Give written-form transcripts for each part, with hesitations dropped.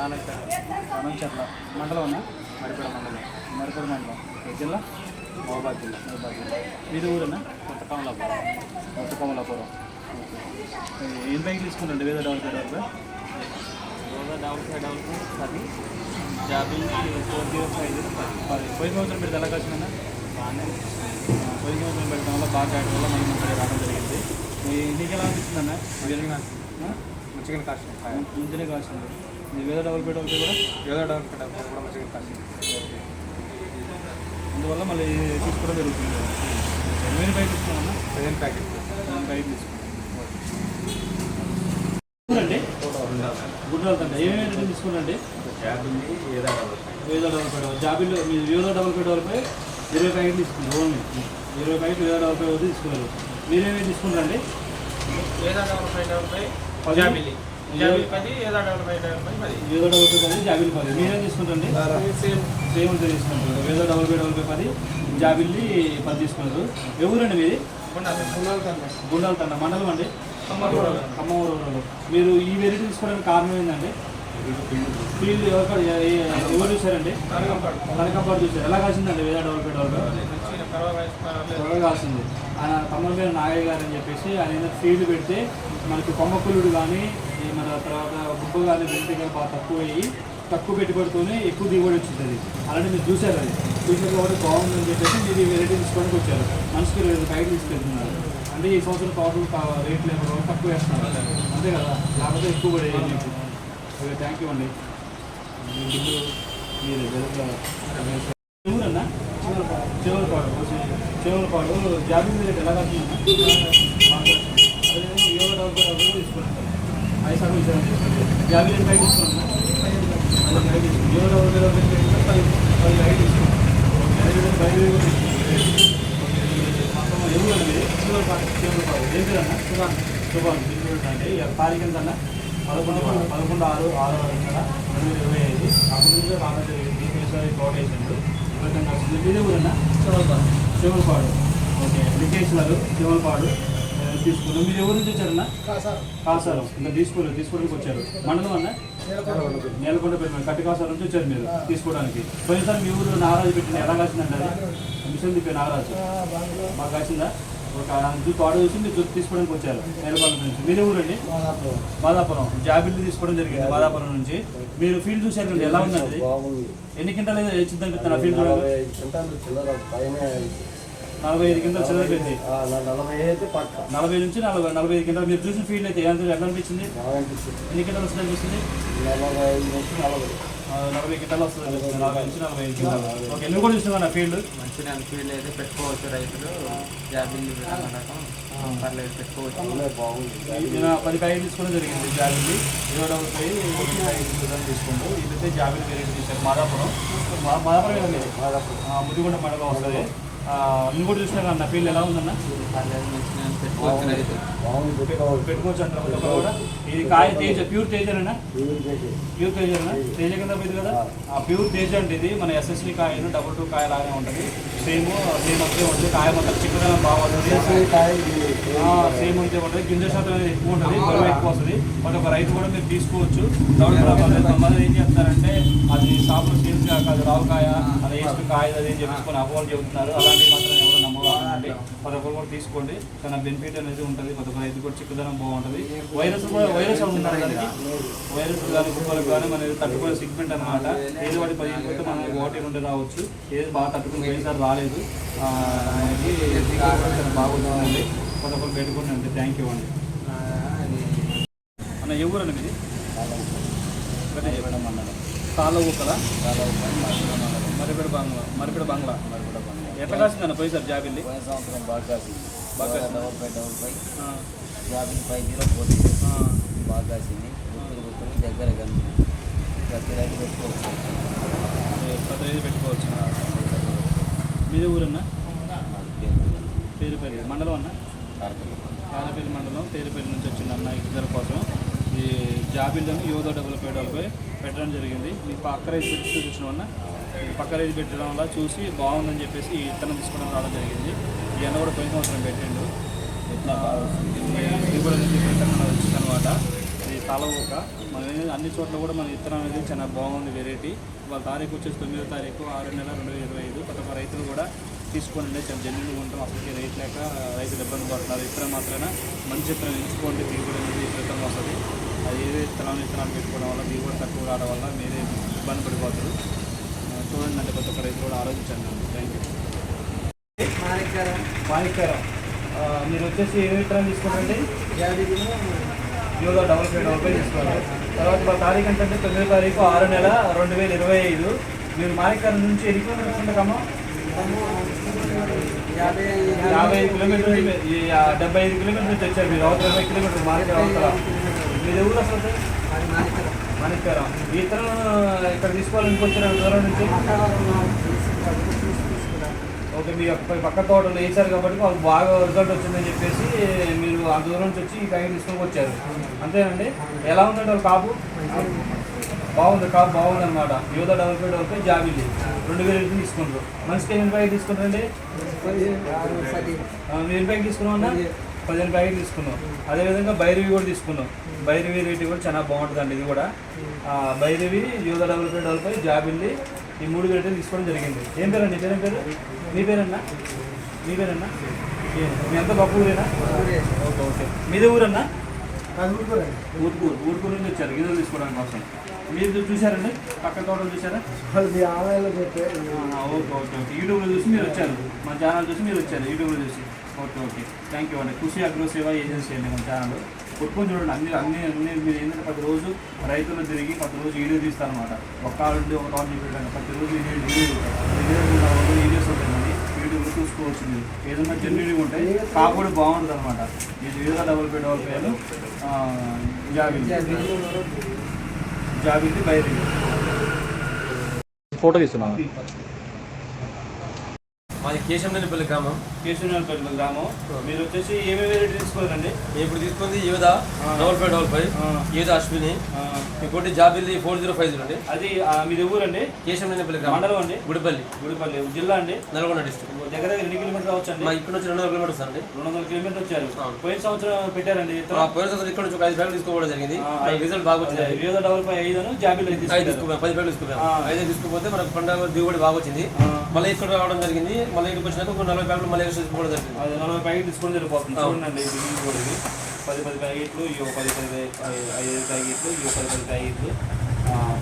ఆనంచర్ల మండలం అన్న మరిపేడ మండలం జిల్లా మహబాద్ జిల్లా మీది ఊరన్నా కొత్త కమలాపురం ఏం బైక్ తీసుకున్నాండి వేద డెవలప్మెంట్ వరకు అది 50 పోయిన సంవత్సరం పెడితే ఎలా కాసిందన్నా పోయిన సంవత్సరం పెట్టడం వల్ల బాగా ఆడటం వల్ల మనం ఇక్కడ రావడం జరిగింది నీకు ఎలా అనిపిస్తుందన్నా మంచిగా కాస్ట్ ముందునే కాసింది మీ వేద డెవలప్మెంట్ వరకు కూడా కూడా మంచిగా కాస్ట్ అందువల్ల మళ్ళీ తీసుకోవడం జరుగుతుంది ఎన్ని బైక్ తీసుకున్నామన్నా 7 ప్యాకెట్ బైక్ తీసుకున్నాం గుడ్ వెళ్తాండి ఏమేమి తీసుకున్నాండి వేద డెవలప్మెంట్ జాబిల్లో మీరు వేద డెవలప్మెంట్ వరకు 20 ప్యాకెట్లు తీసుకున్నారు ఓన్లీ 20 ప్యాకెట్లు వేద డెవలప్మెంట్ వరకు తీసుకున్నారు మీరేమేమి తీసుకున్నారండి ఏదో డెవలప్మెంట్ ఏదో డెవలప్మెంట్ 10 జాబిల్ 10 మీరేం తీసుకుంటారండి సేమ్ అంతా తీసుకుంటారు వేద డెవలప్మెంట్ 10 జాబిల్లి 10 తీసుకున్నారు ఎవరండి మీది గుండాల తండ మండలం అండి ఖమ్మూరు. మీరు ఈ వెరైటీ తీసుకోవడానికి కారణం ఏంటండి ఫీల్డ్ ఎవరు చూసారండి కనకంపాడు చూసారు ఎలా కాసిందండి వేద డెవలప్మెంట్ త్వరగా కాసింది ఆయన తమ్ముడు పేరు నాగయ్య గారు అని చెప్పేసి ఆయన ఫీల్డ్ పెడితే మనకి కొమ్మకులుడు కానీ మన తర్వాత గుబ్బ కానీ వెంట కానీ బాగా తక్కువ పెట్టుబడితోనే ఎక్కువ దిగుబడి వచ్చింది. అలాంటి మీరు చూసారు అది చూసారు కాబట్టి బాగుందని చెప్పేసి మీరు వెరైటీ తీసుకోవడానికి వచ్చారు. మనిషికి 20 ప్యాకెట్లు తీసుకెళ్తున్నారు అంటే ఈ సంవత్సరం టోటల్ రేట్లు ఏమో తక్కువ వేస్తున్నారు అంతే కదా లేకపోతే ఎక్కువ పడేది మీకు. ఓకే థ్యాంక్ యూ అండి. మీరు ఎవరన్నా చెవులపాడు జాబీ మీద ఎలా కాస్తుందన్నా అదేవిధంగా యోగా డెవలప్మెంట్ తీసుకుంటారు 5 శాతం ఇచ్చారని జాబీ బైక్ తీసుకున్నా యోగా డెవలప్మెంట్ 10 బైక్ తీసుకున్నాం బైక్ ఎవరండి చెవులపాడు ఏం పేరన్నా శుభాన్ అంటే తారీఖు ఎంతన్నా 11/6/2025 అప్పటి నుంచి రావడం జరిగింది. కోట వేసిండు మీదే ఊరన్నా చెవులపాడు. ఓకే లికేశ్వరు చెవులపాడు తీసుకున్నాం. మీరు ఎవరి నుంచి వచ్చారన్నా కాసారం ఇంకా తీసుకోవడానికి వచ్చారు. మండలం అన్న నేలకొండ పెట్టి కట్టి కాసారం నుంచి వచ్చారు మీరు తీసుకోవడానికి. పోయినసారి మీ ఊరు నాగరాజు పెట్టిన ఎలా కాసిందండి అది మిషన్ తిప్పే నాగరాజు బాగా కాసిందా? ఒక తోట చూసి మీరు తీసుకోవడానికి వచ్చారు నేలకొండ నుంచి. మీరే ఊరండి బాదాపురం జాబిల్లి తీసుకోవడం జరిగింది బాదాపురం నుంచి. మీరు ఫీల్డ్ చూసారండి ఎలా ఉందండి ఎన్ని కింటాలు వచ్చిందని చెప్తాను ఆ ఫీల్డ్ 45 కింటాలు చిల్లర పెట్టి 40 నుంచి 45 కింటాలు మీరు చూసిన ఫీల్డ్ అయితే ఎంత అనిపించింది? ఎన్ని కింటాలు వస్తుంది అనిపిస్తుంది? 40 కింటాలు వస్తుంది 40 నుంచి 45 కింటాలు. ఓకే నువ్వు కూడా చూస్తున్నావు నా ఫీల్డ్ మంచిగా ఫీల్డ్ అయితే పెట్టుకోవచ్చు రైతులు జాబిల్లి పర్లేదు పెట్టుకోవచ్చు. నేను 10 ప్యాకెట్ తీసుకోవడం జరిగింది జాబిల్లి 20 ప్యాకెట్ తీసుకుంటూ ఇదైతే జాబిల్లి వేరేట్ తీశారు మాదాపురం ఏదండి ముదిగొండ మండలం వస్తుంది. నువ్వు కూడా చూసినా కదా నా ఫీల్డ్ ఎలా ఉందన్న పెట్టుకోవచ్చు అంటారు కూడా. ఇది కాయ తేజ ప్యూర్ తేజనా ప్యూర్ తేజనా తేజ కింద పోయింది కదా ఆ ప్యూర్ తేజ అంటే ఇది మన ఎస్ఎస్సి కాయను 2 కాయ లాగానే ఉంటుంది. సేమ్ అంతే ఉంటుంది. కాయ మొత్తం చిక్కదనం బాగుంటుంది. సేమ్ అంతే ఉంటుంది. గింజ శాతం అనేది ఎక్కువ ఉంటుంది. బరువు ఎక్కువ వస్తుంది. మరి ఒక రైతు కూడా మీరు తీసుకోవచ్చు. కొంతమంది ఏం చేస్తారంటే అది షాపులో సేల్స్ కాదు రావుకాయ అది వేస్ట్ కాయ అది చెప్పేసుకొని అపోహలు చెబుతున్నారు. అలాంటివి మాత్రం ఎవరు నమ్మకండి. ప్రతి ఒక్కరు కూడా తీసుకోండి. చాలా బెనిఫిట్ అనేది ఉంటుంది. ప్రతి ఒక్క రైతు కూడా చిక్కదనం బాగుంటుంది. వైరస్ ఉంటుంది దానికి వైరస్ కానీ కుక్కలకు కానీ మన తట్టుకునే సిగ్మెంట్ అనమాట. ఏది వాటి 15 పెట్టి మనం 1-2 రావచ్చు. ఏది బాగా తట్టుకుని పోయినసారి రాలేదు. చాలా బాగుంటుందండి. ప్రతి ఒక్కరు పెట్టుకుని అంటే థ్యాంక్ యూ అండి. అన్న ఏ ఊరండి మీది? మండలం తాళవుకల మరిపేడ బంగ్లా ఎట్లా కాసిందన్న పోయి సార్ జాబిల్లి? సంవత్సరం బాగా కాసింది. బాగా జాబిల్లి 50 బాగా కాసింది. గుర్తులు దగ్గర కలిసి ప్రతి రైతు పెట్టుకోవచ్చు. మీదే ఊరన్నా? పేరుపల్లి మండలం అన్న కారపల్లి మండలం పేరుపల్లి నుంచి వచ్చింది అన్న ఇద్దరి కోసం ఈ జాబిల్లను యోగా డెవలప్మెంట్ పెట్టడం జరిగింది. మీకు పక్క రైతు పెట్టి చూసిన వల్ల పక్క రైతు పెట్టడం వల్ల చూసి బాగుందని చెప్పేసి ఈ విత్తనం తీసుకోవడం రావడం జరిగింది. ఈ అన్న కూడా పోయిన సంవత్సరం పెట్టిండు. ఇది కూడా వచ్చిందనమాట. తాళవోక మన అన్ని చోట్ల కూడా మన విత్తనం అనేది చాలా బాగుంది వెరైటీ. వాళ్ళ తారీఖు వచ్చేసి 9వ తారీఖు 6/6/2025. ప్రతి ఒక్క రైతులు కూడా తీసుకోండి, చాలా జెన్యున్గా ఉంటాం. అసలుకి రేట్ లేక రైతులు ఇబ్బంది పడుతున్నారు. విత్తనం మాత్రమే మంచి విత్తనం ఎంచుకోండి, దిగుబడి అనేది విత్తనం వస్తుంది. అది ఏదో విత్తనాలు పెట్టుకోవడం వల్ల దిగుబడి తక్కువ రావడం వల్ల మీరే ఇబ్బంది పడిపోతారు. చూడండి అంటే ప్రతి ఒక్క రైతు కూడా ఆలోచించండి. Thank you. మాణిక్యారం మీరు వచ్చేసి ఏ విత్తనం తీసుకోండి? యోగా 55 తీసుకోవాలి. తర్వాత మా తారీఖు ఏంటంటే 9వ తారీఖు 6/6/2025. మీరు మాణిక్యారం నుంచి ఎన్ని కిలోమీటర్స్ ఉంటాకమ్మా? 55 కిలోమీటర్లు, 75 కిలోమీటర్లు నుంచి వచ్చారు మీరు. 20 కిలోమీటర్లు మాణిక్యారం అవుతారా? మీరు ఎవరు అసలు? మాణిక్యారం. ఈ ఇతరం ఇక్కడ తీసుకోవాలనుకొచ్చారు దూరం నుంచి. ఓకే, మీ పక్క తోటలు వేసారు కాబట్టి వాళ్ళకి బాగా రిజల్ట్ వచ్చిందని చెప్పేసి మీరు ఆ దూరం నుంచి వచ్చి ఈ ప్యాకెట్ తీసుకొని వచ్చారు, అంతేనండి? ఎలా ఉందండి వాళ్ళ కాపు? బాగుంది, కాపు బాగుంది అనమాట. యోగా 55 జాబిల్లి 2000 తీసుకుంటారు. మనిషికి ఎన్ని ప్యాకెట్ తీసుకుంటారండి? మీరు ఎన్ని ప్యాకెట్ తీసుకున్నాం అన్న? 15 ప్యాకెట్ తీసుకున్నాం. అదేవిధంగా భైరవి కూడా తీసుకున్నాం. భైరవి రేటు కూడా చాలా బాగుంటుందండి. ఇది కూడా భైరవి, యోగా 55 జాబిల్లి, ఈ 3 వెరైటీలు తీసుకోవడం జరిగింది. ఏం పేరండి? పేరేం పేరు? మీ పేరన్నా? మీ పేరన్నా? మీ అంతా గొప్ప ఊరేనా? Okay okay. మీదే ఊరన్నా? ఊరుకూరు నుంచి వచ్చారు గిన్నెలు తీసుకోవడానికి కోసం. మీరు చూసారండి పక్క తోటలు చూసారా? Okay okay okay. యూట్యూబ్లో చూసి మీరు వచ్చారు, మన ఛానల్ చూసి మీరు వచ్చారు యూట్యూబ్లో చూసి. ఓకే ఓకే, థ్యాంక్ యూ అండి. కృషి అగ్రో సేవ ఏజెన్సీ అండి మన ఛానల్. కొట్టుకొని చూడండి. అన్ని అన్ని అన్ని మీరు ఏంటంటే ప్రతిరోజు రైతులు తిరిగి ప్రతిరోజు వీడియో తీస్తారనమాట. ఒక నుండి ఒక తోట చూపెట్టండి. ప్రతిరోజు వీడియోస్ ఉంటాయండి. యూట్యూబ్లో చూసుకోవచ్చు. మీరు ఏదైనా జెన్యున్గా ఉంటాయి, కాపు కూడా బాగుంటుంది అనమాట. ఇది ఏదైనా 55 జాబిల్లి బయట ఫోటో తీస్తున్నాం. మాది కేశంనేనిపల్లి గ్రామం. కేశంనేనిపల్లి గ్రామం. మీరు వచ్చేసి ఏమేమి వెరైటీ తీసుకోవాలండి? ఇప్పుడు తీసుకుంది యోదా 55 యోదా అశ్విని, ఇంకోటి జాబిల్లి 4050 అండి. అది మీది ఊరండి? కేశంనేనిపల్లి గ్రామం. మండలం అండి? గుడిపల్లి. జిల్లా అండి? నల్గొండ డిస్ట్రిక్ట్. దగ్గర దగ్గర ఎన్ని కిలోమీటర్స్ వచ్చండి? మా ఇక్కడ నుంచి 200 కిలోమీటర్స్ అండి. 200 కిలోమీటర్లు వచ్చారు. పోయిన సంవత్సరం పెట్టారండి? పోయిన సంవత్సరం ఇక్కడ నుంచి ఒక 5 ప్యాకెట్లు తీసుకోవడం జరిగింది. రిజల్ట్ బాగా వచ్చింది. 55 జాబిల్లి 5 తీసుకున్నాం, 10 ప్యాకెట్లు తీసుకున్నాం. 5 తీసుకుపోతే మనకు పండుగ దిగుబడి బాగా వచ్చింది. మళ్ళీ ఇక్కడ రావడం జరిగింది. మళ్ళీ ఇక్కడికి వచ్చినాక ఒక 40 ప్యాకెట్లు మళ్ళీ తీసుకోవడం జరిగింది. 40 ప్యాకెట్ తీసుకొని సరిపోతుంది. చూడండి, 10 ప్యాకెట్లు, ఇవి 10 ప్యాకెట్లు, ఇవి 10 ప్యాకెట్లు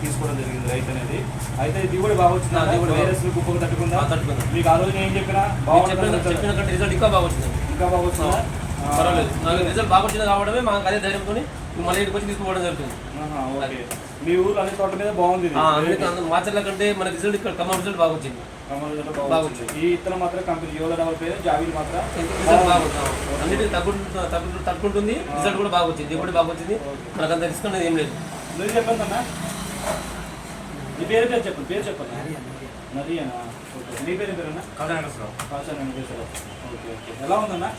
తీసుకోవడం జరిగింది రైతు అనేది. అయితే దిగుబడి బాగా వచ్చింది. వైరస్ కుప్పకు తట్టుకుందా? మీకు ఆ రోజు ఏం చెప్పినా చెప్పిన కంటే రిజల్ట్ ఇంకా బాగా వచ్చింది. ఇంకా బాగా వచ్చిందా? పర్వాలేదు. నాకు రిజల్ట్ బాగా వచ్చింది కావడమే మాకు అదే ధైర్యంతో మళ్ళీ ఇక్కడికి వచ్చి తీసుకోవడం జరుగుతుంది. ఓకే. మీ ఊరు అన్ని తోట మీద బాగుంది. మాచర్ల కంటే మన రిజల్ట్ ఇక్కడ ఖమ్మం రిజల్ట్ బాగా వచ్చింది. బాగా వచ్చింది. ఈ ఇత్తనం మాత్రం కంపెనీ యోగా 55 జాబిల్లి మాత్రం రిజల్ట్ బాగుంటుంది. అన్నిటికీ తగ్గుంటుంది. రిజల్ట్ కూడా బాగా వచ్చింది. దిగుబడి బాగా వచ్చింది. మనకు అంత రిస్క్ అనేది ఏం లేదు. మీరు చెప్పండి అన్న, మీ పేరు చెప్పండి. పేరు చెప్పండి. నరియనా? ఓకే. మీ పేరు పేరన్నా? కాశీనారాయణరావు. Okay okay. ఎలా ఉందన్నా?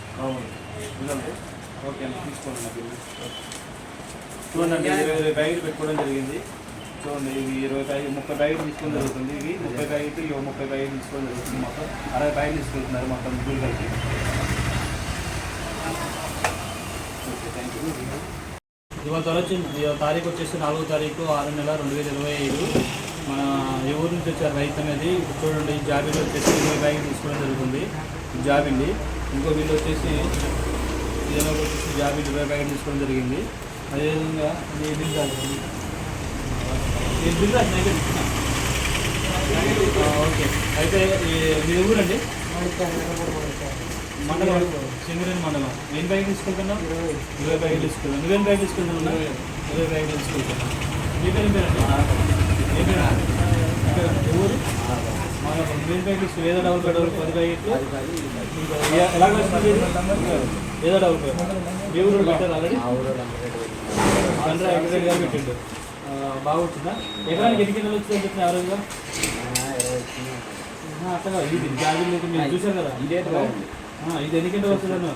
రిజల్ట్ ఓకే అన్న, తీసుకోండి నా బిల్లు. చూడండి, 20 ప్యాకెట్లు పెట్టుకోవడం జరిగింది. చూడండి, ఇవి 20 ప్యాకెట్ 30 ప్యాకెట్లు తీసుకోవడం జరుగుతుంది. ఇవి 30 ప్యాకెట్లు, ఇవి 30 ప్యాకెట్లు తీసుకోవడం జరుగుతుంది. మొత్తం 60 ప్యాకెట్లు తీసుకుంటున్నారు మొత్తం ముగ్గురు కలిసి. Okay, thank you. ఇవాళ తారీఖు వచ్చేసి 4వ తారీఖు 6/6/2025. మన ఏ ఊరు నుంచి వచ్చారు రైతు అనేది. ఇప్పుడు చూడండి, జాబిల్లి వచ్చేసి 20 ప్యాకెట్లు తీసుకోవడం జరుగుతుంది. జాబిల్లి. ఇంకో బిల్లు వచ్చేసి ఇదేమో వచ్చేసి జాబిల్లి 20 ప్యాకెట్లు తీసుకోవడం జరిగింది. అదేవిధంగా మీ బిల్ కాదు, మీ బిల్ ఓకే. అయితే మీ ఊరండి? మండలం సింగరేణి మండలం. ఎన్ని ప్యాకెట్ తీసుకుంటున్నావు? 20 ప్యాకెట్ తీసుకుంటాను. నువ్వేం ప్యాకెట్ తీసుకుంటున్నా? 20 ప్యాకెట్ తీసుకుంటాను. మీ పేరు పేరండి? ఏ పేరు? ఊరు నువ్వేం ప్యాకెట్ తీసుకు? ఏదో 10 ప్యాకెట్లు. ఎలా వస్తుంది? ఏదో 55. ఏ ఊరు పెట్టారు ఆల్రెడీ? వెంకటరెడ్డి గారు పెట్టిండు. బాగా వచ్చిందా? ఎకరానికి ఎన్ని కిలోలు వచ్చిందని చెప్పిన యావరేజ్గా? అట్లా ఇది జాబిల్లి అయితే మీరు చూసారు కదా. ఇది ఎన్ని కిలో వస్తుందన్న?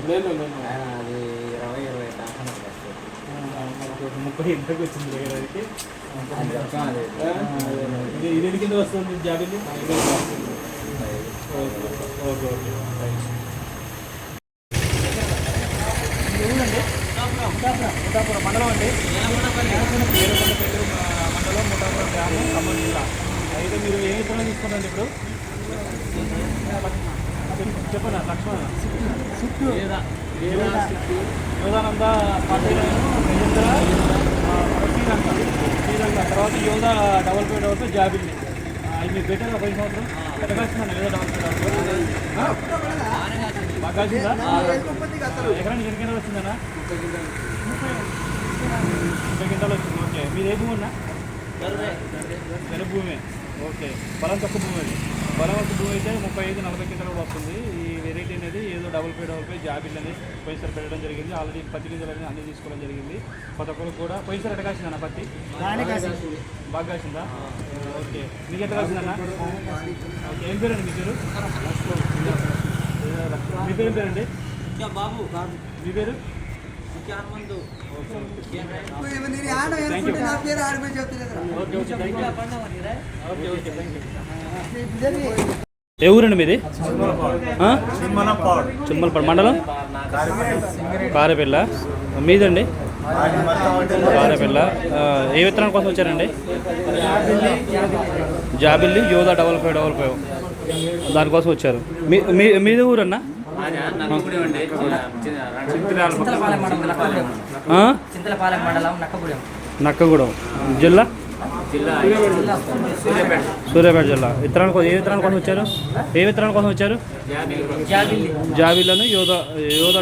30 ఇంటికి వచ్చింది దగ్గరికి. ఇది ఎన్ని కిలో వస్తుంది జాబిల్లి? Okay okay okay, thanks. Mutapuram మండలం అండి, ఏడుకొండపల్లి మండలం, ముఠాపురం గ్రామం, ఖమ్మం జిల్లా. అయితే మీరు ఏ విత్తనాలు తీసుకున్నారండి ఇప్పుడు? చెప్పండి లక్ష్మణ. యోధానంద, శ్రీరంగ, తర్వాత యోధా డబల్ పే జాబిల్ని. అవి మీకు బెటర్ 5 సంవత్సరం ఎట్టగాల్సిందండి యోధా డబల్ పే బాగా కాల్సిందా? ఎకరానికి ఎన్ని కింటాలు వచ్చిందన్నా? 30 కింటాలు వచ్చింది. ఓకే, మీరు ఏ భూమి ఉన్నా? భూమి. ఓకే, బలం తక్కువ భూమి అది. బలం తక్కువ భూమి అయితే 35-40 కింటాలు కూడా వస్తుంది. ఈ వెరైటీ అనేది ఏదో డబుల్ పే జాబిల్ అని పోయినసారి పెట్టడం జరిగింది. ఆల్రెడీ పత్తి గింజలు అనేది అన్నీ తీసుకోవడం జరిగింది. కొత్త ఒక్కరికి కూడా పోయినసారి ఎట్ట కాసిందన్న పత్తి? బాగా కాసిందా? ఓకే, మీకు ఎట్ట కాసిందన్నా? ఓకే, ఏం పేరండి మీ పేరు? మీ పేరు ఏం పేరండి? బాబు. మీ పేరు? ఏ ఊరండి మీది? చుమ్మలపాడు మండలం, కారేపల్లి. మీదండి? కారేపల్లి. ఏ విత్తనాల కోసం వచ్చారండి? జాబిల్లి యోధా డబల్ పే దానికోసం వచ్చారు. మీది ఊరన్నా? నక్కగూడెం జిల్లా, సూర్యాపేట జిల్లా. విత్తనాల కోసం ఏ విత్తనాల కోసం వచ్చారు? ఏ విత్తనాల కోసం వచ్చారు? జాబిల్లను యోధా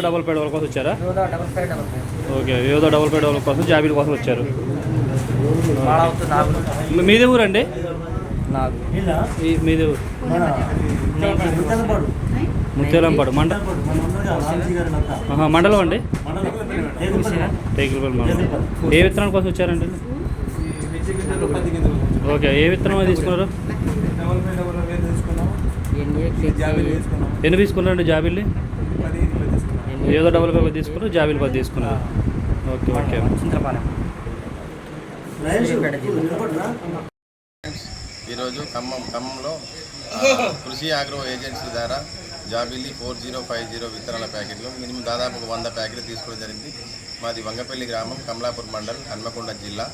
డబల్ పే కోసం వచ్చారా? ఓకే, యోధా డబల్ పే కోసం జాబిల్ కోసం వచ్చారు. మీదే ఊరండి? మీదే ఊరు ముత్యాలంపాడు మండలం అండి, టేకులపల్లి మండలం. ఏ విత్తనాల కోసం వచ్చారండి? ఓకే, ఏ విత్తనం తీసుకున్నారు? ఎన్ని తీసుకున్నారండి జాబిల్లి? ఏదో డబుల్ పే తీసుకున్నారు, జాబిల్ 10 తీసుకున్నారు. Okay okay. ఈరోజు ఖమ్మంలో కృషి ఆగ్రో ఏజెన్సీ ద్వారా జాబిల్లి 4050 విత్తనాల ప్యాకెట్లు మినిమం దాదాపు 100 ప్యాకెట్లు తీసుకోవడం జరిగింది. మాది వంగపల్లి గ్రామం, కమలాపూర్ మండలం, హన్మకొండ జిల్లా.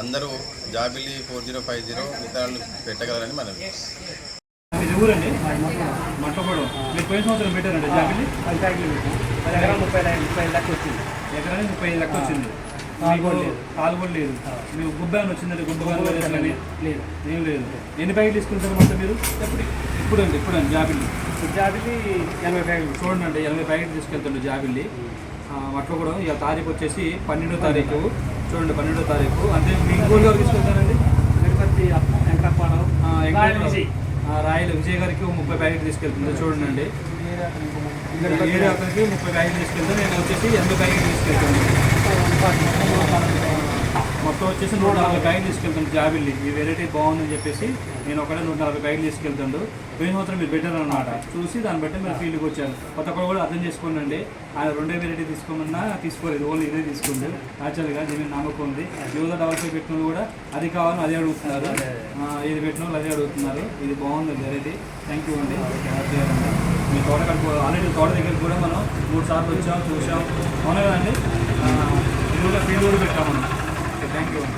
అందరూ జాబిల్లి 4050 విత్తనాలు పెట్టగలరని మనం. ఇది ఊరండి మట్టగూడెం. మీరు పోయిన సంవత్సరం పెట్టారండి జాబిల్లి? 30 లక్ష వచ్చింది. ఎకరానికి 35 లక్ష వచ్చింది. కాలు కూడా లేదు. మీకు గుబ్బ వచ్చిందండి? గుబ్బ లేదు, ఏం లేదు. ఎన్ని ప్యాకెట్లు తీసుకుంటారు మొత్తం మీరు? ఇప్పుడు జాబిల్లి 80 ప్యాకెట్లు. చూడండి, 80 ప్యాకెట్లు తీసుకెళ్తుండే జాబిల్లి. అట్లా కూడా ఇక తారీఖు వచ్చేసి 12వ తారీఖు. చూడండి, 12వ తారీఖు. అంటే మీ ఇంకోటి గారు తీసుకెళ్తారండి? తిరుపతి రాయలు విజయ్ గారికి 30 ప్యాకెట్లు తీసుకెళ్తుంది. చూడండి, ఇక్కడ 7 అక్కడికి 30 ప్యాకెట్లు తీసుకెళ్తాను. నేను వచ్చేసి 80 ప్యాకెట్లు తీసుకెళ్తాను. మొత్తం వచ్చేసి 140 ప్యాకెట్లు తీసుకెళ్తాను జాబిల్లి. ఈ వెరైటీ బాగుందని చెప్పేసి నేను ఒకటే 140 ప్యాకెట్లు తీసుకెళ్తాడు. పోయిన సంవత్సరం మీరు పెట్టారు అనమాట. చూసి దాన్ని బట్టి మీరు ఫీల్డ్కి వచ్చారు. కొత్త కూడా అర్థం చేసుకోండి. ఆయన 2 వెరైటీ తీసుకోమన్నా తీసుకోలేదు, ఓన్లీ ఇదే తీసుకుంది. యాక్చువల్గా దీని నమ్మకం ఉంది. యోధా డబల్ పే పెట్టిన కూడా అది కావాలని అదే అడుగుతున్నారు, ఇది పెట్టిన వాళ్ళు అదే అడుగుతున్నారు. ఇది బాగుంది వెరైటీ. థ్యాంక్ యూ అండి. మీ తోట కడుపు ఆల్రెడీ తోట దగ్గరికి కూడా మనం 3 సార్లు వచ్చాం, చూసాం. అవునా కదండి? ఫీల్డ్ కూడా పెట్టాం మనం. థ్యాంక్ యూ అండి.